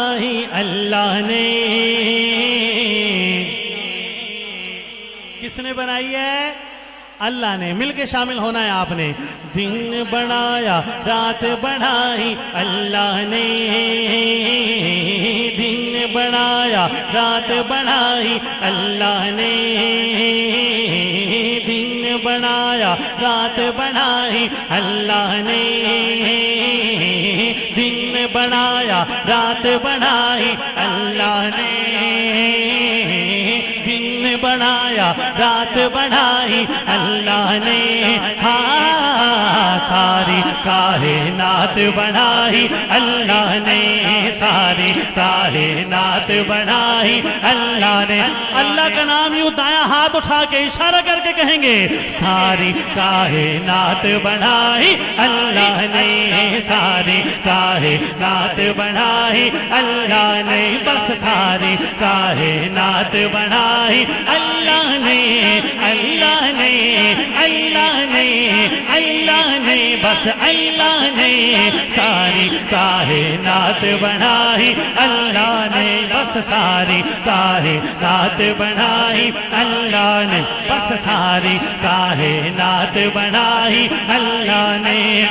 بنائی اللہ نے. کس نے بنائی ہے؟ اللہ نے. مل کے شامل ہونا ہے آپ نے. دن بنایا رات بنائی اللہ نے. دن بنایا رات بنائی اللہ نے. دن بنایا رات بنائی اللہ نے. دن بنایا رات بنائی اللہ نے. دن بنایا رات بنائی اللہ نے. ہاں ساری کائنات بنائی اللہ نے. ساری کائنات بنائی اللہ نے. اللہ کا نام یوں دایاں ہاتھ اٹھا کے اشارہ کر کے کہیں گے ساری کائنات بنائی اللہ نے. ساری کائنات بنائی اللہ نے. بس ساری کائنات بنائی اللہ نے. اللہ نے اللہ نے اللہ نے. بس اللہ نے ساری کائنات بنائی اللہ نے. بس ساری کائنات بنائی اللہ نے. بس ساری کائنات بنائی اللہ نے.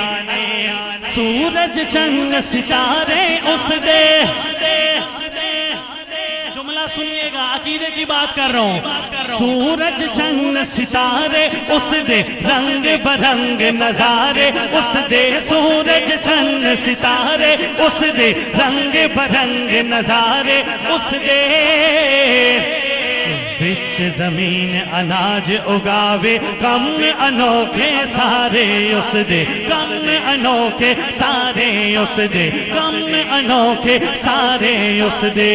سورج چند ستارے اس دے. جملہ سنیے گا, عقیدے کی بات کر رہا ہوں. سورج چند ستارے اس دے رنگ برنگ نظارے اس دے. سورج چند ستارے اس دے رنگ برنگ نظارے اس دے. بچ زمین اناج اگاوے کم انوکھے سارے اس دے. کم انوکھے سارے اس دے. کم انوکھے سارے اس دے.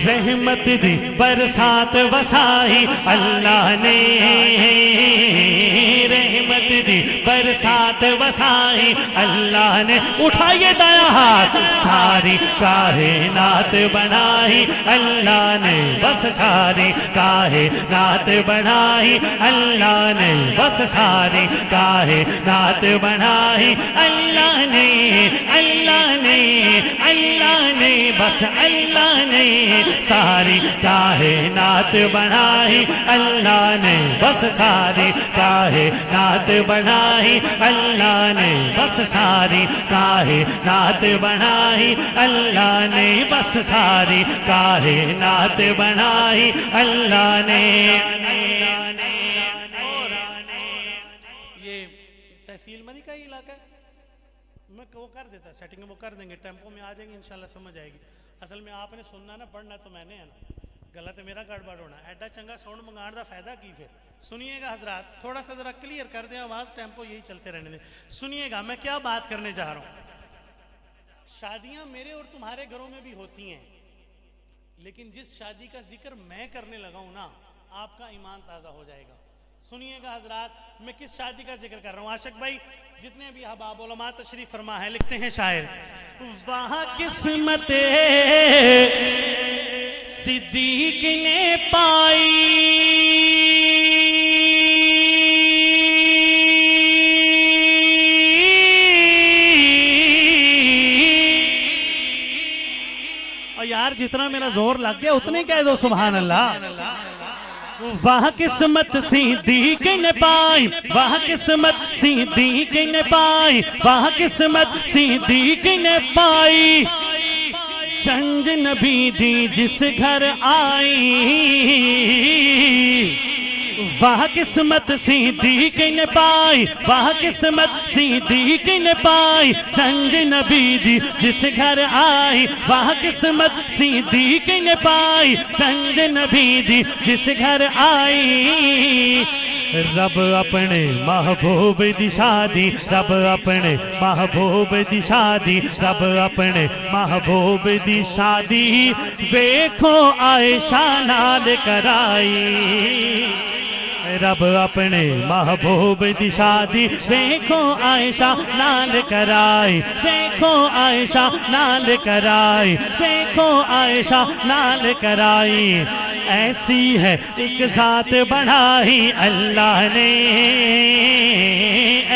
رحمت دی برسات وسائی اللہ نے. رحمت دی برسات وسائی اللہ نے. اٹھائیے دایاں ہاتھ. ساری کائنات بنائی اللہ نے. بس ساری کائنات بنائی اللہ نے. بس ساری کائنات بنائی اللہ نے. اللہ نے اللہ نے. بس اللہ نے ساری کائنات بنائی اللہ نے. بس ساری کائنات بنائی اللہ نے. بس ساری کائنات بنائی اللہ نے. بس ساری کائنات بنائی اللہ نے. یہ تحصیل مری کا ہی علاقہ ہے. میں وہ کر دیتا سیٹنگ, وہ کر دیں گے, ٹیمپو میں آ جائیں گے انشاءاللہ, سمجھ آئے گی. اصل میں آپ نے سننا نا, پڑھنا تو میں نے ہے نا, غلط ہے میرا گڑبڑ ہونا. ایڈا چنگا ساؤنڈ منگان دا فائدہ کی پھر. سنیے گا حضرات, تھوڑا سا ذرا کلیئر کر دیں آواز, ٹیمپو یہی چلتے رہنے دیں. سنیے گا میں کیا بات کرنے جا رہا ہوں. شادیاں میرے اور تمہارے گھروں میں بھی ہوتی ہیں, لیکن جس شادی کا ذکر میں کرنے لگا ہوں نا, آپ کا ایمان تازہ ہو جائے گا. سنیے گا حضرات, میں کس شادی کا ذکر کر رہا ہوں. عاشق بھائی جتنے بھی احباب علماء تشریف فرما ہے, لکھتے ہیں شاعر, وہاں قسمت صدیق نے پائی, اور یار جتنا میرا زور لگ گیا اتنے کہہ دو سبحان اللہ. وہاں قسمت صدیق نے پائی, وہاں قسمت صدیق نے پائی, وہاں قسمت صدیق نے پائی. چنج نبی دی جس گھر آئی, وہاں قسمت صدیق نے پائی, وہاں قسمت صدیق نے پائی. چنج نبی دی جس گھر آئی, وہاں قسمت صدیق نے پائی. چنج نبی دی جس گھر آئی. رب اپنے محبوب دی شادی, رب اپنے محبوب دی شادی, رب اپنے محبوب دی شادی ویکھو عائشہ نال کرائی. رب اپنے محبوب دی شادی ویکھو عائشہ نال کرائی. ویکھو عائشہ نال کرائی. ویکھو عائشہ نال کرائی. ایسی ہے ایک ذات بنائی اللہ نے,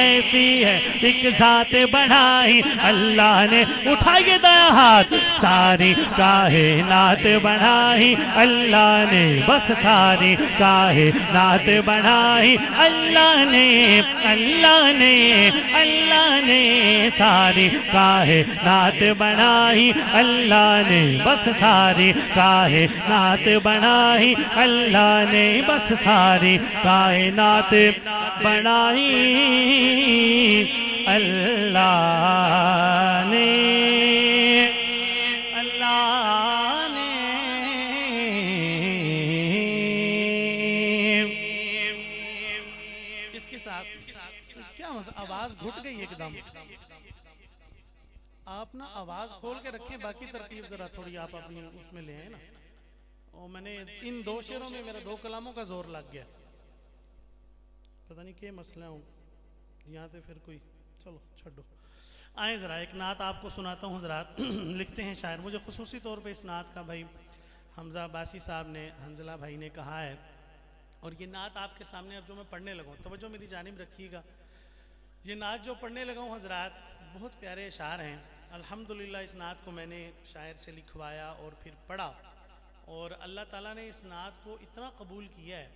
ایسی ہے ایک ذات بنائی اللہ نے. اٹھا اٹھائیے دایاں ہاتھ. ساری کائنات بنائی اللہ نے, بس ساری کائنات بنائی اللہ نے, اللہ نے, اللہ نے, ساری کائنات بنائی اللہ نے, بس ساری کائنات بنائی اللہ نے, بس ساری کائنات بنائی اللہ نے, اللہ نے. اس کے ساتھ کیا آواز گھٹ گئی ایک دم. آپ نا آواز کھول کے رکھیں, باقی ترتیب ذرا تھوڑی آپ اپنی اس میں لے آئیں نا. اور میں نے ان 2 شعروں میں میرا 2 کلاموں کا زور لگ گیا, پتہ نہیں کیا مسئلہ ہوں یہاں سے پھر کوئی, چلو چھڈو. آئیں ذرا ایک نعت آپ کو سناتا ہوں حضرات. لکھتے ہیں شاعر, مجھے خصوصی طور پہ اس نعت کا بھائی حمزہ عباسی صاحب نے, حنزلہ بھائی نے کہا ہے, اور یہ نعت آپ کے سامنے اب جو میں پڑھنے لگا ہوں, توجہ میری جانب رکھیے گا. یہ نعت جو پڑھنے لگا ہوں حضرات, بہت پیارے اشعار ہیں. الحمدللہ اس نعت کو میں نے شاعر سے لکھوایا اور پھر پڑھا, اور اللہ تعالیٰ نے اس نعت کو اتنا قبول کیا ہے